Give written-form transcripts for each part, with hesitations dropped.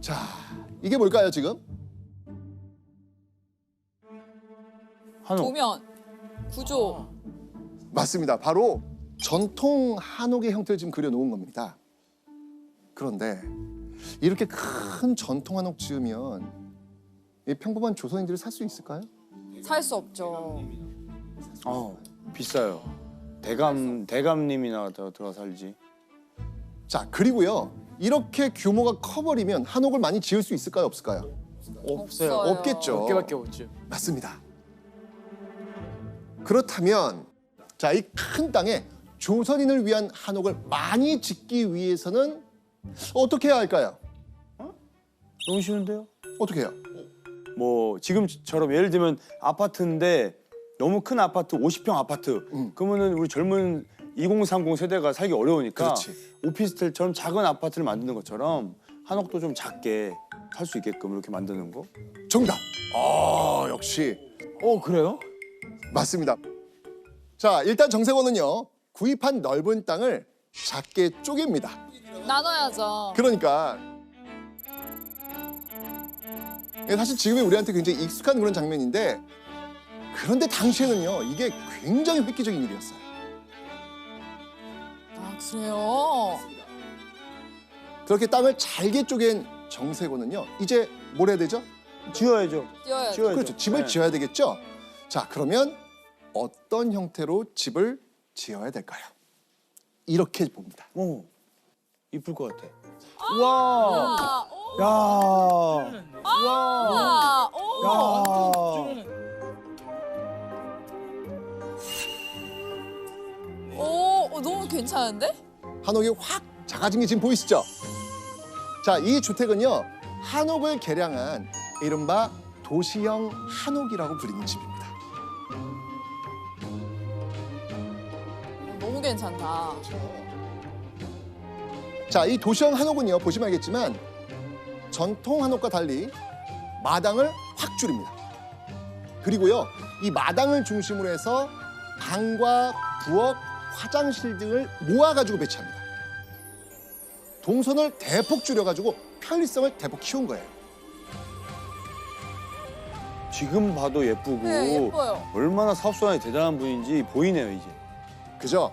자, 이게 뭘까요 지금? 한옥. 도면, 구조. 맞습니다. 바로 전통 한옥의 형태를 지금 그려놓은 겁니다. 그런데 이렇게 큰 전통 한옥 지으면 이 평범한 조선인들이 살 수 있을까요? 살 수 없죠. 비싸요. 대감님이나 더 들어 살지. 자, 그리고요. 이렇게 규모가 커버리면 한옥을 많이 지을 수 있을까요? 없을까요? 없어요. 없겠죠. 몇 개밖에 없죠. 맞습니다. 그렇다면 자, 이 큰 땅에 조선인을 위한 한옥을 많이 짓기 위해서는 어떻게 해야 할까요? 너무 쉬운데요? 어떻게 해요? 뭐 지금처럼 예를 들면 아파트인데 너무 큰 아파트, 50평 아파트. 그러면은 우리 젊은 2030 세대가 살기 어려우니까 그렇지. 오피스텔처럼 작은 아파트를 만드는 것처럼 한옥도 좀 작게 살 수 있게끔 이렇게 만드는 거. 정답. 역시 그래요? 맞습니다. 자, 일단 정세권은요. 구입한 넓은 땅을 작게 쪼갭니다. 나눠야죠. 그러니까 사실 지금의 우리한테 굉장히 익숙한 그런 장면인데 그런데 당시에는요. 이게 굉장히 획기적인 일이었어요. 아, 그래요? 그렇게 땅을 잘게 쪼갠 정세곤은요. 이제 뭘 해야 되죠? 지어야죠. 뛰어야죠. 지어야죠. 그렇죠. 집을 네. 지어야 되겠죠? 자, 그러면 어떤 형태로 집을 지어야 될까요? 이렇게 봅니다. 오, 이쁠 것 같아. 와, 아, 오, 야, 와, 아, 오. 야. 너무 괜찮은데? 한옥이 확 작아진 게 지금 보이시죠? 자, 이 주택은요. 한옥을 개량한 이른바 도시형 한옥이라고 불리는 집입니다. 너무 괜찮다. 자, 이 도시형 한옥은요. 보시면 알겠지만 전통 한옥과 달리 마당을 확 줄입니다. 그리고요. 이 마당을 중심으로 해서 방과 부엌, 화장실 등을 모아가지고 배치합니다. 동선을 대폭 줄여가지고 편리성을 대폭 키운 거예요. 지금 봐도 예쁘고 네, 예뻐요. 얼마나 사업수완이 대단한 분인지 보이네요 이제. 그죠?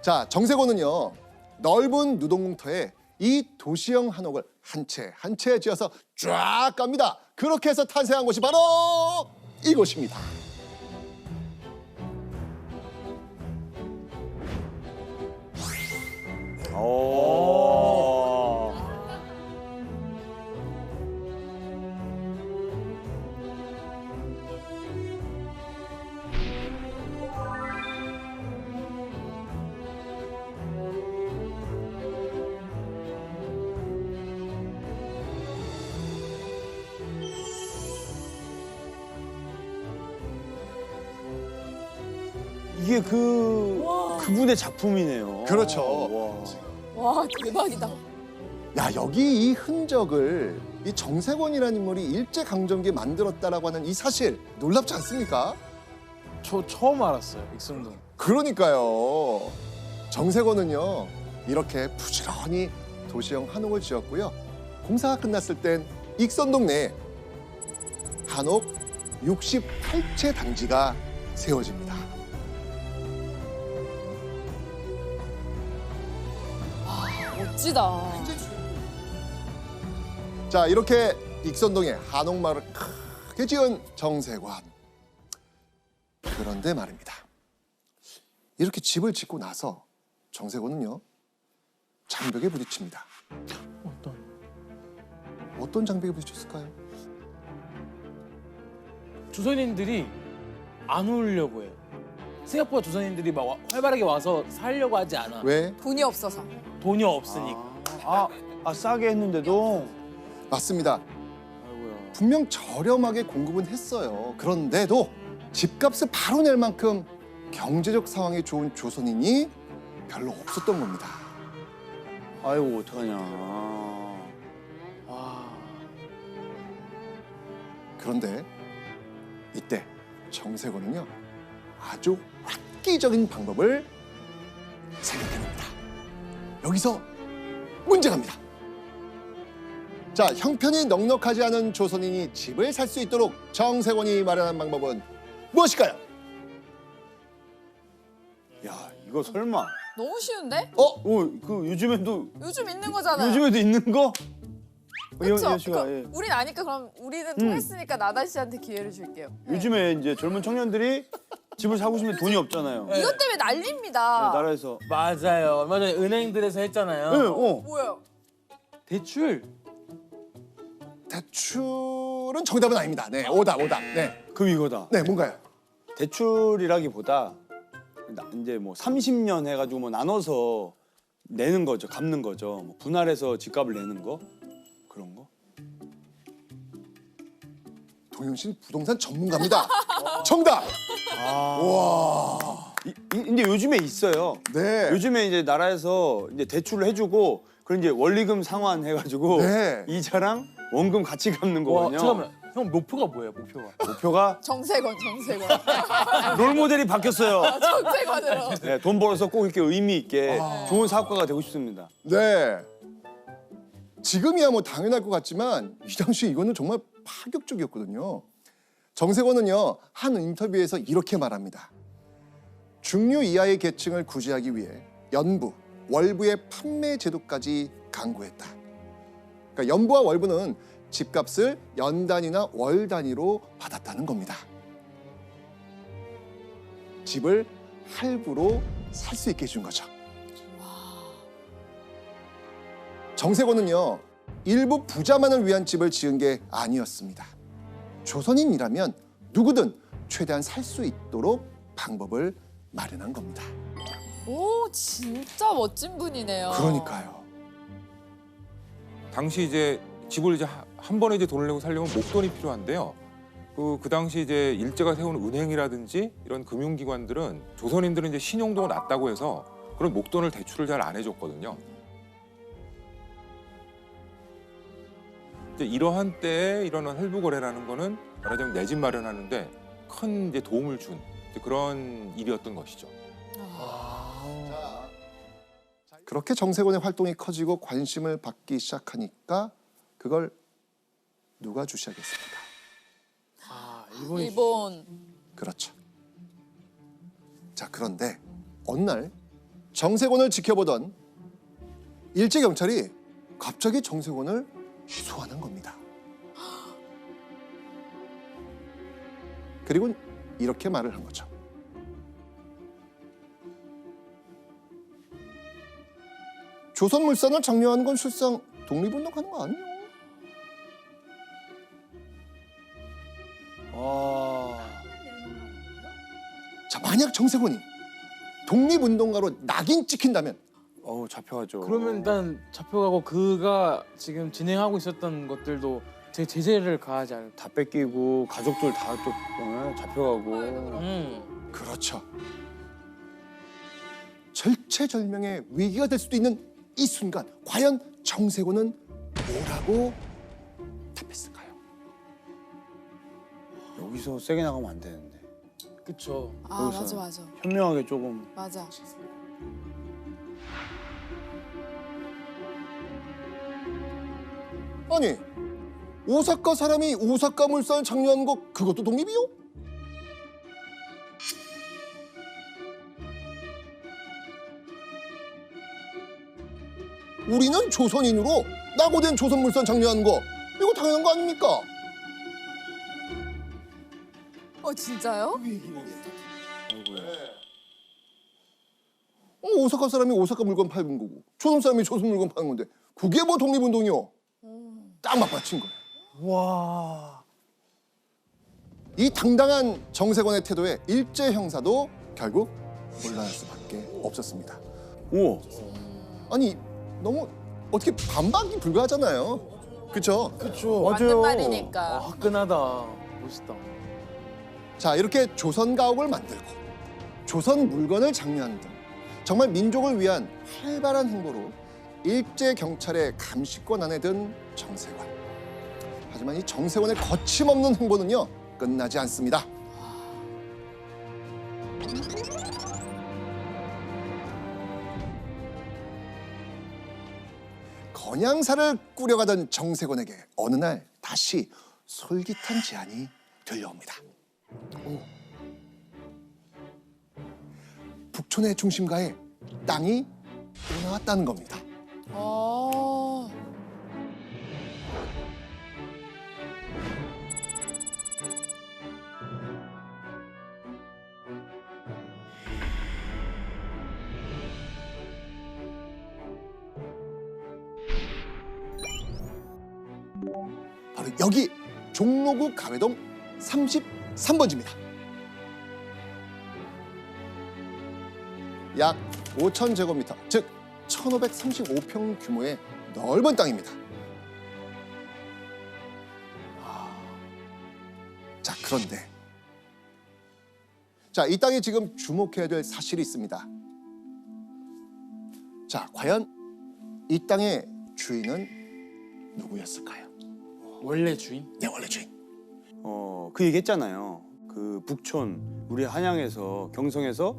자, 정세곤은요. 넓은 누동공터에 이 도시형 한옥을 한 채 한 채 지어서 쫙 갑니다. 그렇게 해서 탄생한 곳이 바로 이곳입니다. 오. 이게 그분의 작품이네요. 그렇죠. 와. 와, 대박이다. 야, 여기 이 흔적을 이 정세곤이라는 인물이 일제강점기에 만들었다라고 하는 이 사실 놀랍지 않습니까? 저 처음 알았어요. 익선동. 그러니까요. 정세곤은요. 이렇게 부지런히 도시형 한옥을 지었고요. 공사가 끝났을 땐 익선동 내에 한옥 68채 단지가 세워집니다. 멋지다. 자, 이렇게 익선동에 한옥마을을 크게 지은 정세관. 그런데 말입니다. 이렇게 집을 짓고 나서 정세관은요. 장벽에 부딪힙니다. 어떤 장벽에 부딪혔을까요? 조선인들이 안 오려고 해요. 생각보다 조선인들이 막 활발하게 와서 살려고 하지 않아. 왜? 돈이 없어서. 돈이 없으니까. 싸게 했는데도. 맞습니다. 아이고야. 분명 저렴하게 공급은 했어요. 그런데도 집값을 바로 낼 만큼 경제적 상황이 좋은 조선인이 별로 없었던 겁니다. 아이고 어떡하냐. 와. 그런데 이때 정세곤은요. 아주 획기적인 방법을 생각해냅니다. 여기서 문제가 갑니다. 자, 형편이 넉넉하지 않은 조선인이 집을 살 수 있도록 정세곤이 마련한 방법은 무엇일까요? 야, 이거 설마? 너무 쉬운데? 그 요즘에도 요즘 있는 거잖아요. 요즘에도 있는 거? 그렇죠. 연 씨가, 그러니까 우린 아니까 그럼 우리는 통했으니까 나단 씨한테 기회를 줄게요. 네. 요즘에 이제 젊은 청년들이 집을 사고 싶은데 돈이 없잖아요. 이것 때문에 난립니다. 나라에서. 맞아요. 얼마 전에 은행들에서 했잖아요. 네, 뭐야? 대출. 대출은 정답은 아닙니다. 네, 오답. 네, 그럼 이거다. 네, 뭔가요? 대출이라기보다 이제 뭐 30년 해가지고 뭐 나눠서 내는 거죠, 갚는 거죠. 뭐 분할해서 집값을 내는 거 그런 거. 동영 씨는 부동산 전문가입니다. 정답. 와. 근데 요즘에 있어요. 네. 요즘에 이제 나라에서 이제 대출을 해주고 그런 이제 원리금 상환 해가지고 네. 이자랑 원금 같이 갚는 와, 거거든요. 잠깐만. 형 목표가 뭐예요? 목표가? 목표가 정세건. 롤 모델이 바뀌었어요. 정세건으로. 네, 돈 벌어서 꼭 이렇게 의미 있게 좋은 사업가가 되고 싶습니다. 네. 지금이야 뭐 당연할 것 같지만 이 당시 이거는 정말 파격적이었거든요. 정세곤은요 한 인터뷰에서 이렇게 말합니다. 중류 이하의 계층을 구제하기 위해 연부, 월부의 판매 제도까지 강구했다. 그러니까 연부와 월부는 집값을 연 단위나 월 단위로 받았다는 겁니다. 집을 할부로 살 수 있게 해준 거죠. 정세곤은요 일부 부자만을 위한 집을 지은 게 아니었습니다. 조선인이라면 누구든 최대한 살 수 있도록 방법을 마련한 겁니다. 오, 진짜 멋진 분이네요. 그러니까요. 당시 이제 집을 이제 한 번에 이제 돈을 내고 살려면 목돈이 필요한데요. 그 당시 이제 일제가 세운 은행이라든지 이런 금융기관들은 조선인들은 이제 신용도가 낮다고 해서 그런 목돈을 대출을 잘 안 해줬거든요. 이제 이러한 때에 이런 할부 거래라는 거는 말하자면 내 집 마련하는데 큰 이제 도움을 준 이제 그런 일이었던 것이죠. 그렇게 정세곤의 활동이 커지고 관심을 받기 시작하니까 그걸 누가 주시하겠습니까? 일본. 그렇죠. 자, 그런데 어느 날 정세곤을 지켜보던 일제 경찰이 갑자기 정세곤을 소환한 겁니다. 그리고 이렇게 말을 한 거죠. 조선물산을 장려하는 건 실상 독립운동하는 거 아니에요? 자, 만약 정세곤이 독립운동가로 낙인 찍힌다면 잡혀가죠. 그러면 일단 잡혀가고 그가 지금 진행하고 있었던 것들도 제재를 가하지 않을까. 다 뺏기고 가족들 다 또 잡혀가고. 그렇죠. 절체절명의 위기가 될 수도 있는 이 순간 과연 정세곤은 뭐라고 답했을까요? 여기서 세게 나가면 안 되는데. 그쵸. 아, 거기서. 맞아. 현명하게 조금. 맞아. 아니, 오사카 사람이 오사카 물산을 장려하는 거 그것도 독립이요? 우리는 조선인으로 낙오된 조선물산 장려하는 거 이거 당연한 거 아닙니까? 진짜요? 오사카 사람이 오사카 물건 파는 거고 조선 사람이 조선 물건 파는 건데 그게 뭐 독립운동이요? 딱 맞받친 거예요. 와. 이 당당한 정세곤의 태도에 일제 형사도 결국 물러날 수밖에 없었습니다. 오. 아니 너무 어떻게 반박이 불가하잖아요. 그렇죠? 그쵸. 맞는 말이니까. 화끈하다. 멋있다. 자, 이렇게 조선 가옥을 만들고 조선 물건을 장려하는 등 정말 민족을 위한 활발한 행보로 일제 경찰의 감시권 안에 든 정세곤. 하지만 이 정세곤의 거침없는 행보는요 끝나지 않습니다. 영양사를 꾸려가던 정세곤에게 어느 날 다시 솔깃한 제안이 들려옵니다. 북촌의 중심가에 땅이 또 나왔다는 겁니다. 어. 바로 여기 종로구 가회동 33번지입니다. 약 5,000제곱미터, 즉 1,535평 규모의 넓은 땅입니다. 자, 그런데 이 땅에 지금 주목해야 될 사실이 있습니다. 자, 과연 이 땅의 주인은 누구였을까요? 원래 주인? 네, 원래 주인. 그 얘기했잖아요. 그 북촌 우리 한양에서 경성에서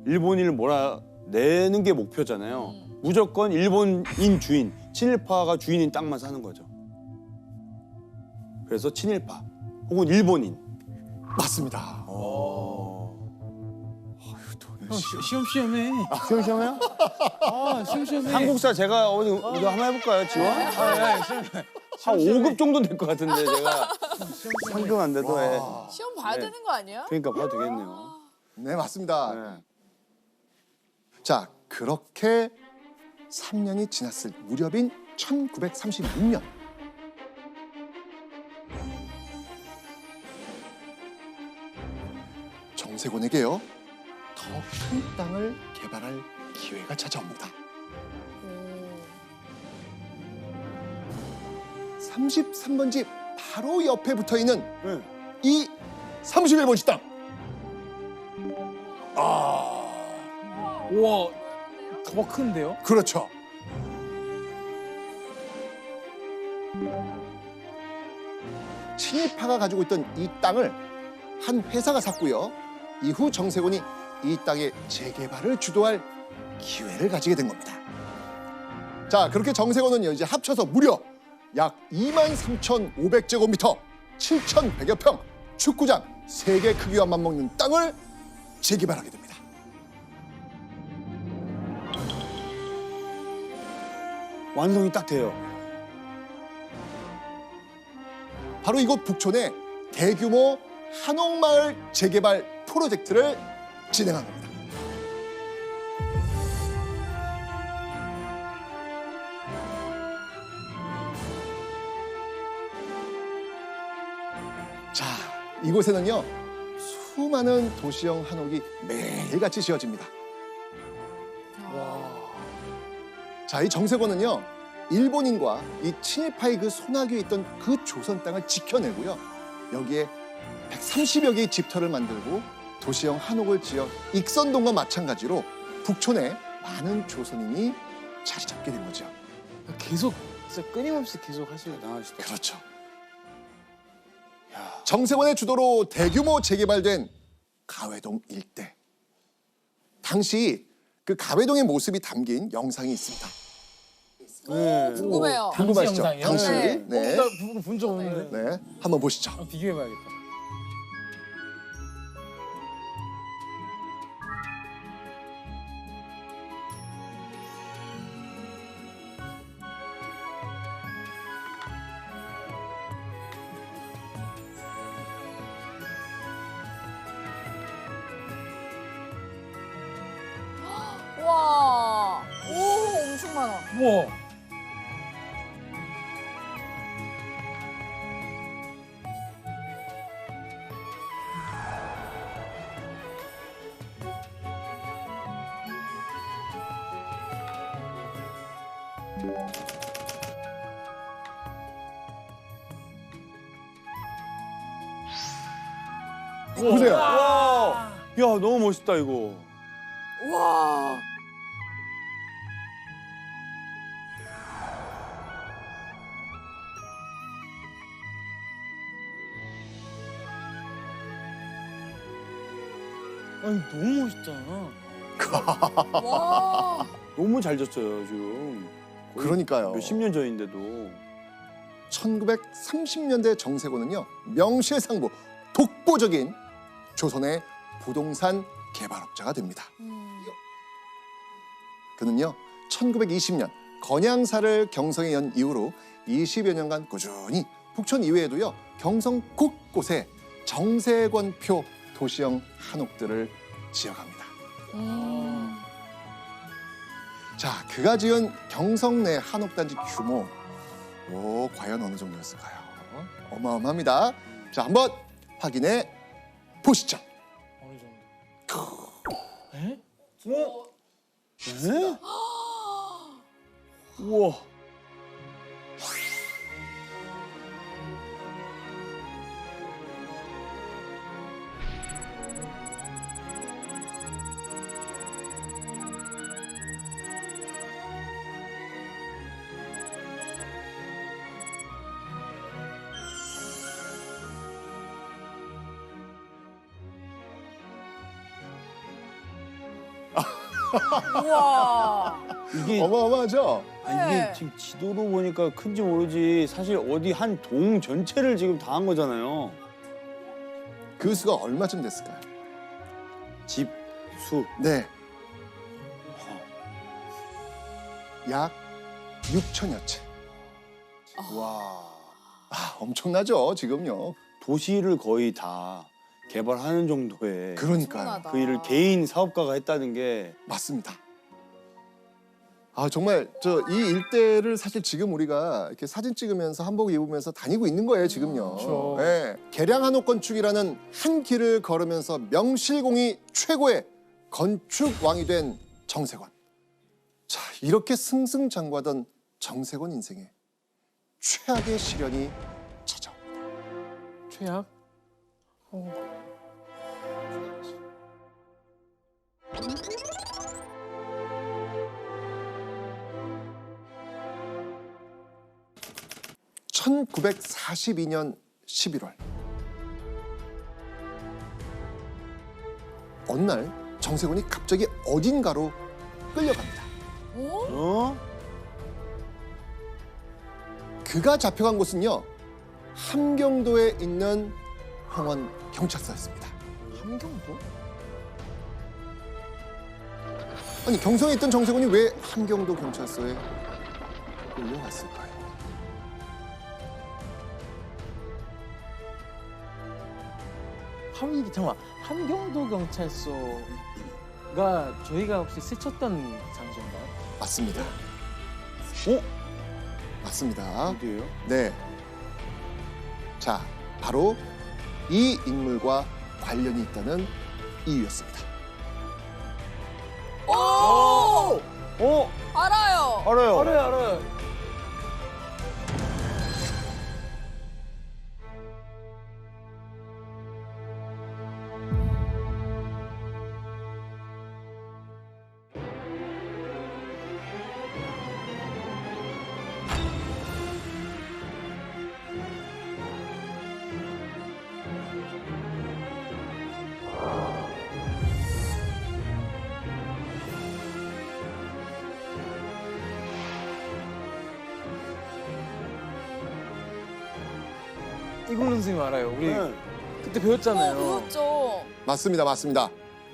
일본인을 몰아내는 게 목표잖아요. 무조건 일본인 주인, 친일파가 주인인 땅만 사는 거죠. 그래서 친일파 혹은 일본인. 맞습니다. 형 시험시험해. 시험시험해요? 시험시험해. 한국사 제가 어디 이거 한번 해볼까요, 지원? 한 5급 정도 될 것 같은데 제가 상금 안 돼도 해. 시험 봐야 네. 되는 거 아니야? 그러니까 봐도 되겠네요. 네, 맞습니다. 네. 자, 그렇게 3년이 지났을 무렵인 1936년. 정세곤에게요, 더 큰 땅을 개발할 기회가 찾아옵니다. 33번지 바로 옆에 붙어 있는 네. 이 31번지 땅. 우와, 더 큰데요? 그렇죠. 친일파가 가지고 있던 이 땅을 한 회사가 샀고요. 이후 정세곤이 이 땅의 재개발을 주도할 기회를 가지게 된 겁니다. 자, 그렇게 정세곤은 이제 합쳐서 무려 약 23,500제곱미터, 7,100여 평, 축구장 3개 크기와 맞먹는 땅을 재개발하게 됩니다. 완성이 딱 돼요. 바로 이곳 북촌에 대규모 한옥마을 재개발 프로젝트를 진행한 겁니다. 자, 이곳에는요, 수많은 도시형 한옥이 매일같이 지어집니다. 자, 이 정세곤은요, 일본인과 이 친일파의 그 손아귀에 있던 그 조선 땅을 지켜내고요, 여기에 130여 개의 집터를 만들고 도시형 한옥을 지어 익선동과 마찬가지로 북촌에 많은 조선인이 자리 잡게 된 거죠. 계속 진짜 끊임없이 계속 하시네. 대단하시다. 그렇죠. 정세곤의 주도로 대규모 재개발된 가회동 일대. 당시 그 가회동의 모습이 담긴 영상이 있습니다. 네. 궁금해요. 궁금하시죠? 영상이요? 당시. 네. 네. 나본적 없는데. 네. 한번 보시죠. 비교해봐야겠다. 와, 오, 엄청 많아. 우와. 보세요. 와, 야 너무 멋있다 이거. 와. 아니 너무 멋있다. 와. 너무 잘 졌어요 지금. 그러니까요. 몇십 년 전인데도. 1930년대 정세곤은요, 명실상부 독보적인 조선의 부동산 개발업자가 됩니다. 그는요 1920년 건양사를 경성에 연 이후로 20여 년간 꾸준히 북촌 이외에도요 경성 곳곳에 정세권표 도시형 한옥들을 지어갑니다. 자, 그가 지은 경성 내 한옥단지 규모 과연 어느 정도였을까요? 어마어마합니다. 자, 한번 확인해 보시죠. 어느 정도? 에? 에? 우와. 우와. 이게 어마어마하죠? 이게 네. 지금 지도로 보니까 큰지 모르지 사실 어디 한 동 전체를 지금 다 한 거잖아요. 그 수가 얼마쯤 됐을까요? 집, 수. 네. 약 6천여 채. 와. 엄청나죠, 지금요. 도시를 거의 다 개발하는 정도의 그러니까요. 엄청나다. 그 일을 개인 사업가가 했다는 게 맞습니다. 정말 이 일대를 사실 지금 우리가 이렇게 사진 찍으면서 한복 입으면서 다니고 있는 거예요, 지금요. 그렇죠. 네. 개량 한옥 건축이라는 한 길을 걸으면서 명실공히 최고의 건축 왕이 된 정세권. 자, 이렇게 승승장구하던 정세권 인생에 최악의 시련이 찾아옵니다. 최악? 1942년 11월 어느 날 정세곤이 갑자기 어딘가로 끌려갑니다. 어? 그가 잡혀간 곳은요 함경도에 있는 홍원 경찰서였습니다. 함경도? 아니 경성에 있던 정세곤이 왜 함경도 경찰서에 끌려갔을까요? 잠깐만, 함경도 경찰서가 저희가 혹시 스쳤던 장소인가요? 맞습니다. 어? 맞습니다. 어디예요? 네. 자, 바로 이 인물과 관련이 있다는 이유였습니다. 오! 어? 알아요. 알아요. 알아요. 이글 선생님 알아요. 우리 네. 그때 배웠잖아요. 그렇죠. 맞습니다.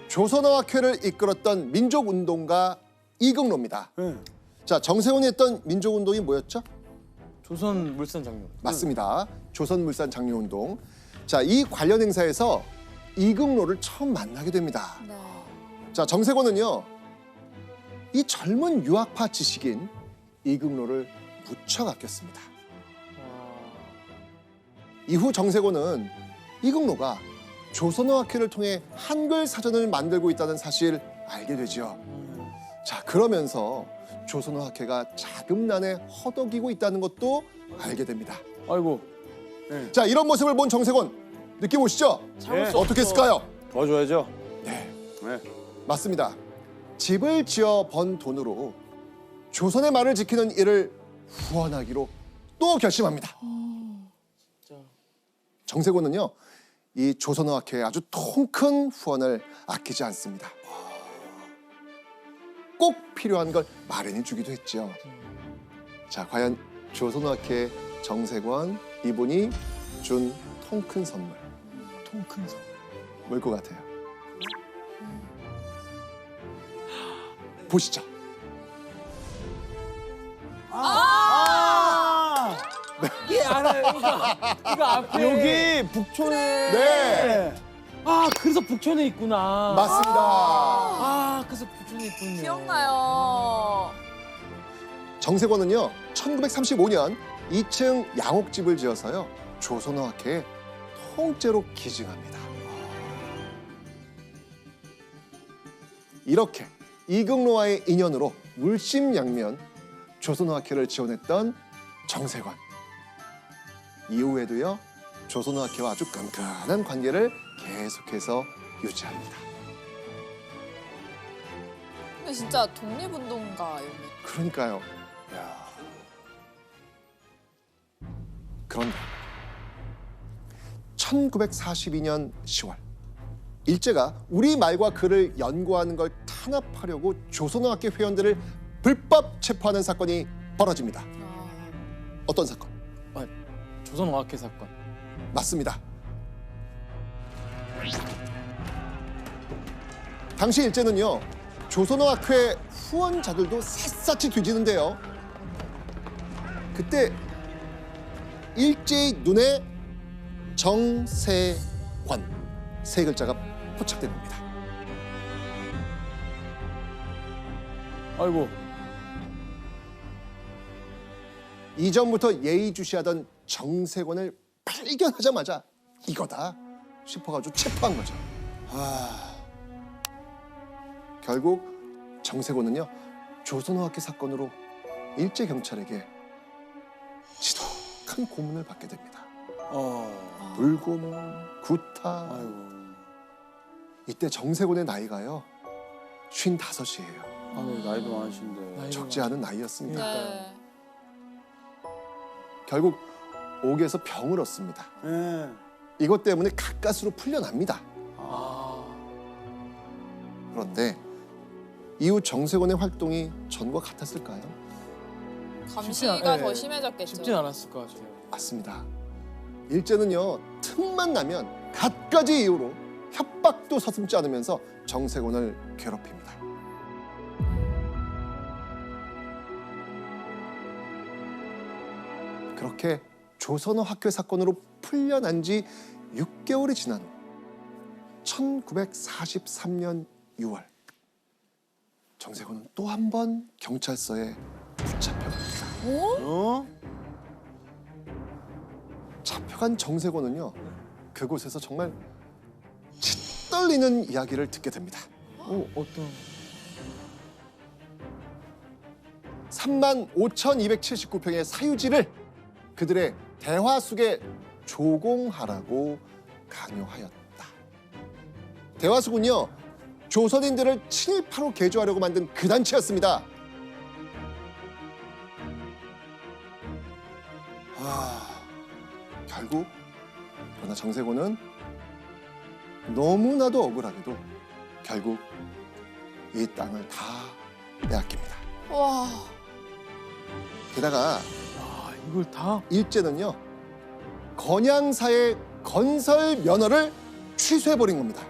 조선어학회를 이끌었던 민족운동가 이경로입니다. 네. 자, 정세훈이 했던 민족운동이 뭐였죠? 조선 물산 장군. 맞습니다. 조선물산 장려운동. 자, 이 관련 행사에서 이경로를 처음 만나게 됩니다. 네. 자, 정세곤은요, 이 젊은 유학파 지식인 이경로를 무척 아꼈습니다. 이후 정세곤은 이경로가 조선어학회를 통해 한글 사전을 만들고 있다는 사실을 알게 되죠. 자, 그러면서 조선어학회가 자금난에 허덕이고 있다는 것도 알게 됩니다. 아이고. 자, 이런 모습을 본 정세곤 느낌 오시죠? 네. 어떻게 했을까요? 도와줘야죠. 네, 네. 맞습니다. 집을 지어 번 돈으로 조선의 말을 지키는 일을 후원하기로 또 결심합니다. 정세곤은요, 이 조선어학회에 아주 통큰 후원을 아끼지 않습니다. 꼭 필요한 걸 마련해 주기도 했죠. 자, 과연 조선어학회 정세권 이분이 준 통 큰 선물 통 큰 성. 뭘 것 같아요? 보시죠. 이게 알아요. 이거 앞에 여기 북촌에 네, 아 그래서 북촌에 있구나. 맞습니다. 아 그래서 북촌에 있군요. 기억나요. 정세권은요 1935년 2층 양옥집을 지어서요 조선어학회에 통째로 기증합니다. 이렇게 이극로와의 인연으로 물심양면 조선어학회를 지원했던 정세권. 이후에도요 조선어학회와 아주 끈끈한 관계를 계속해서 유지합니다. 근데 진짜 독립운동가였네. 그러니까요. 그런데 1942년 10월 일제가 우리말과 글을 연구하는 걸 탄압하려고 조선어학회 회원들을 불법 체포하는 사건이 벌어집니다. 어떤 사건? 조선어학회 사건. 맞습니다. 당시 일제는요 조선어학회 후원자들도 샅샅이 뒤지는데요. 그때 일제의 눈에 정세권 세 글자가 포착됩니다. 아이고. 이전부터 예의주시하던 정세권을 발견하자마자 이거다 싶어가지고 체포한 거죠. 결국 정세권은요 조선어학회 사건으로 일제 경찰에게 지독한 고문을 받게 됩니다. 불고문, 구타. 아이고. 이때 정세권의 나이가요 55이에요. 아유, 나이도 많으신데. 적지 않은 나이였습니다. 네. 결국 옥에서 병을 얻습니다. 예. 이것 때문에 가까스로 풀려납니다. 그런데 이후 정세권의 활동이 전과 같았을까요? 감시가 예, 더 심해졌겠죠. 쉽진 않았을 것 같아요. 맞습니다. 일제는요 틈만 나면 갖가지 이유로 협박도 서슴지 않으면서 정세권을 괴롭힙니다. 그렇게 조선어학회 사건으로 풀려난 지 6개월이 지난 후 1943년 6월 정세권은 또 한 번 경찰서에 붙잡혀갑니다. 어? 잡혀간 정세권은요 그곳에서 정말 짓떨리는 이야기를 듣게 됩니다. 어떤? 35,279평의 사유지를 그들의 대화숙에 조공하라고 강요하였다. 대화숙은요 조선인들을 친일파로 개조하려고 만든 그 단체였습니다. 결국 그러나 정세권은 너무나도 억울하게도 결국 이 땅을 다 빼앗깁니다. 와. 게다가 이걸 다? 일제는요 건양사의 건설 면허를 취소해버린 겁니다.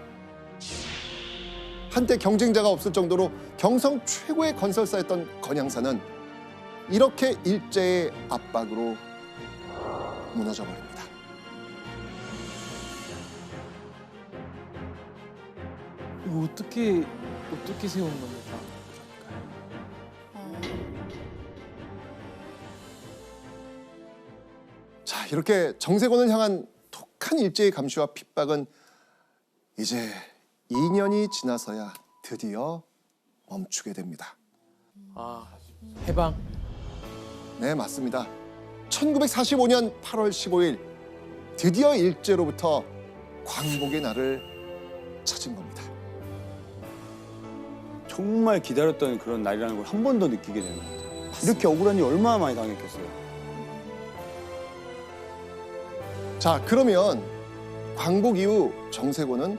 한때 경쟁자가 없을 정도로 경성 최고의 건설사였던 건양사는 이렇게 일제의 압박으로 무너져 버립니다. 이거 어떻게 세운 겁니까? 자, 이렇게 정세권을 향한 독한 일제의 감시와 핍박은 이제 2년이 지나서야 드디어 멈추게 됩니다. 해방. 네, 맞습니다. 1945년 8월 15일 드디어 일제로부터 광복의 날을 찾은 겁니다. 정말 기다렸던 그런 날이라는 걸 한 번 더 느끼게 되는 것 같아요. 이렇게 억울한 일 얼마나 많이 당했겠어요. 자, 그러면 광복 이후 정세권은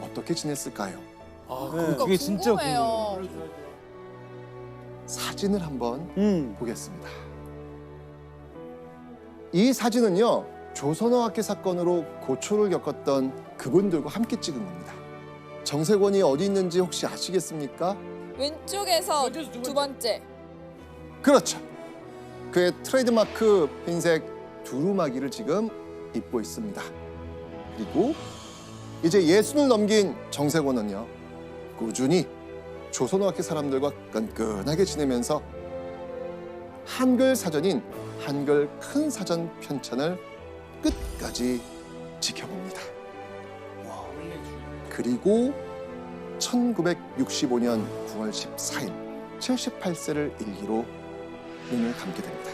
어떻게 지냈을까요? 그러니까 그게 진짜 궁금해요. 사진을 한번 보겠습니다. 이 사진은요, 조선어학회 사건으로 고초를 겪었던 그분들과 함께 찍은 겁니다. 정세권이 어디 있는지 혹시 아시겠습니까? 왼쪽에서 왼쪽에서 두 두 번째. 그렇죠. 그의 트레이드마크 흰색 두루마기를 지금 입고 있습니다. 그리고 이제 60을 넘긴 정세권은요, 꾸준히 조선어학회 사람들과 끈끈하게 지내면서 한글 사전인 한글 큰 사전 편찬을 끝까지 지켜봅니다. 그리고 1965년 9월 14일 78세를 일기로 눈을 감게 됩니다.